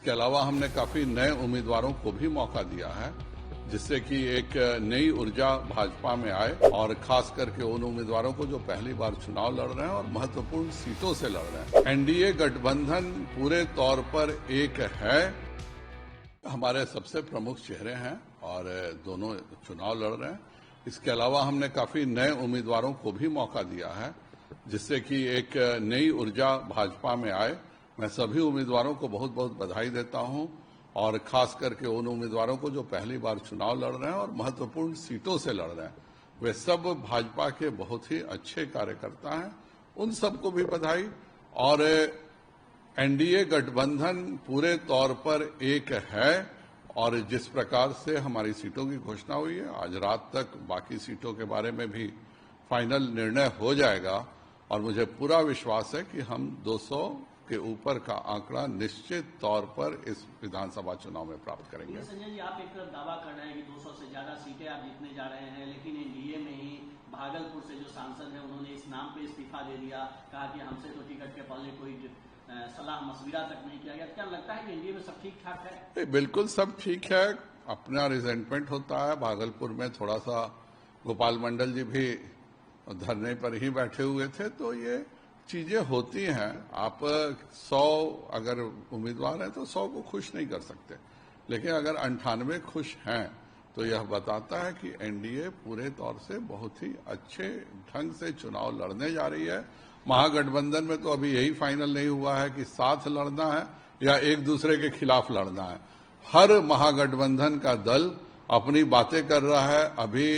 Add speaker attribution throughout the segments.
Speaker 1: इसके अलावा हमने काफी नए उम्मीदवारों को भी मौका दिया है, जिससे कि एक नई ऊर्जा भाजपा में आए और खास करके उन उम्मीदवारों को जो पहली बार चुनाव लड़ रहे हैं और महत्वपूर्ण सीटों से लड़ रहे हैं। एनडीए गठबंधन पूरे तौर पर एक है, हमारे सबसे प्रमुख चेहरे हैं और दोनों चुनाव लड़ रहे हैं। इसके अलावा हमने काफी नए उम्मीदवारों को भी मौका दिया है, जिससे कि एक नई ऊर्जा भाजपा में आए। मैं सभी उम्मीदवारों को बहुत बहुत बधाई देता हूं और खास करके उन उम्मीदवारों को जो पहली बार चुनाव लड़ रहे हैं और महत्वपूर्ण सीटों से लड़ रहे हैं। वे सब भाजपा के बहुत ही अच्छे कार्यकर्ता हैं, उन सबको भी बधाई। और एनडीए गठबंधन पूरे तौर पर एक है और जिस प्रकार से हमारी सीटों की घोषणा हुई है, आज रात तक बाकी सीटों के बारे में भी फाइनल निर्णय हो जाएगा और मुझे पूरा विश्वास है कि हम 200 के ऊपर का आंकड़ा निश्चित तौर पर इस विधानसभा चुनाव में प्राप्त करेंगे।
Speaker 2: संजय जी, आप एक तरफ दावा कर रहे हैं कि 200 से ज्यादा सीटें आप जीतने जा रहे हैं, लेकिन एनडीए में ही भागलपुर से जो सांसद हैं उन्होंने इस नाम पे इस्तीफा दे दिया, कहा कि हमसे तो टिकट के पहले कोई सलाह मशविरा तक नहीं किया गया। क्या लगता है कि एनडीए में सब ठीक ठाक है?
Speaker 1: बिल्कुल सब ठीक है। अपना रिजेंटमेंट होता है। भागलपुर में थोड़ा सा गोपाल मंडल जी भी धरने पर ही बैठे हुए थे, तो ये चीजें होती हैं। आप 100 अगर उम्मीदवार हैं तो 100 को खुश नहीं कर सकते, लेकिन अगर 98 खुश हैं तो यह बताता है कि एनडीए पूरे तौर से बहुत ही अच्छे ढंग से चुनाव लड़ने जा रही है। महागठबंधन में तो अभी यही फाइनल नहीं हुआ है कि साथ लड़ना है या एक दूसरे के खिलाफ लड़ना है। हर महागठबंधन का दल अपनी बातें कर रहा है। अभी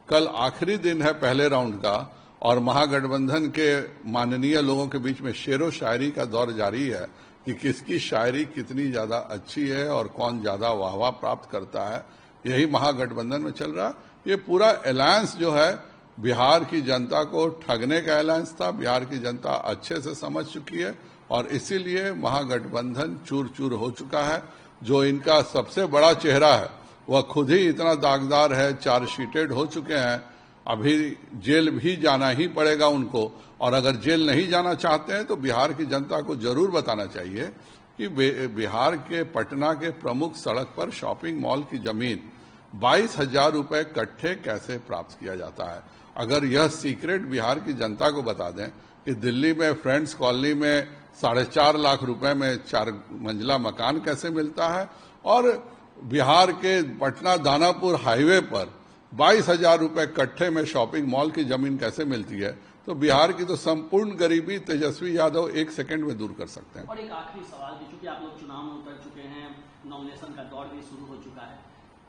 Speaker 1: कल आखिरी दिन है पहले राउंड का और महागठबंधन के माननीय लोगों के बीच में शेरो शायरी का दौर जारी है कि किसकी शायरी कितनी ज्यादा अच्छी है और कौन ज्यादा वाहवाह प्राप्त करता है। यही महागठबंधन में चल रहा। ये पूरा अलायंस जो है बिहार की जनता को ठगने का अलायंस था। बिहार की जनता अच्छे से समझ चुकी है और इसीलिए महागठबंधन चूर चूर हो चुका है। जो इनका सबसे बड़ा चेहरा है वह खुद ही इतना दागदार है, चार्जशीटेड हो चुके हैं। अभी जेल भी जाना ही पड़ेगा उनको, और अगर जेल नहीं जाना चाहते हैं तो बिहार की जनता को जरूर बताना चाहिए कि बिहार के पटना के प्रमुख सड़क पर शॉपिंग मॉल की जमीन 22,000 रुपए कट्ठे कैसे प्राप्त किया जाता है। अगर यह सीक्रेट बिहार की जनता को बता दें कि दिल्ली में फ्रेंड्स कॉलोनी में 4.5 लाख रुपए में 4 मंजिला मकान कैसे मिलता है और बिहार के पटना दानापुर हाईवे पर 22,000 रुपए कट्ठे में शॉपिंग मॉल की जमीन कैसे मिलती है, तो बिहार की तो संपूर्ण गरीबी तेजस्वी यादव 1 सेकंड में दूर कर सकते हैं।
Speaker 2: और एक आखिरी सवाल, चूंकि आप लोग चुनाव में उतर चुके हैं, नॉमिनेशन का दौर भी शुरू हो चुका है,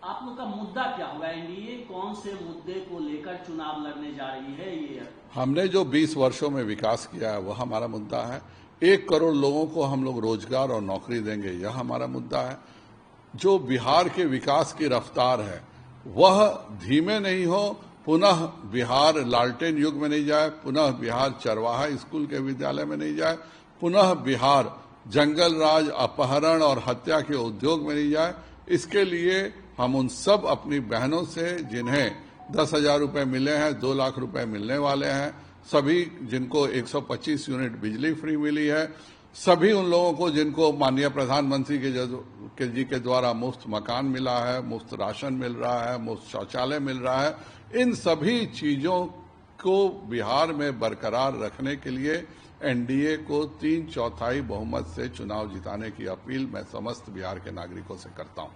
Speaker 2: आप लोग का मुद्दा क्या होगा? एनडीए कौन से मुद्दे को लेकर चुनाव लड़ने जा रही है? ये
Speaker 1: हमने जो 20 वर्षों में विकास किया है वह हमारा मुद्दा है। 1 करोड़ लोगों को हम लोग रोजगार और नौकरी देंगे, यह हमारा मुद्दा है। जो बिहार के विकास की रफ्तार है वह धीमे नहीं हो, पुनः बिहार लालटेन युग में नहीं जाए, पुनः बिहार चरवाहा स्कूल के विद्यालय में नहीं जाए, पुनः बिहार जंगल राज, अपहरण और हत्या के उद्योग में नहीं जाए। इसके लिए हम उन सब अपनी बहनों से जिन्हें 10,000 रुपए मिले हैं, 2 लाख रुपए मिलने वाले हैं, सभी जिनको 125 यूनिट बिजली फ्री मिली है, सभी उन लोगों को जिनको माननीय प्रधानमंत्री जी के द्वारा मुफ्त मकान मिला है, मुफ्त राशन मिल रहा है, मुफ्त शौचालय मिल रहा है, इन सभी चीजों को बिहार में बरकरार रखने के लिए एनडीए को 3/4 बहुमत से चुनाव जिताने की अपील मैं समस्त बिहार के नागरिकों से करता हूं।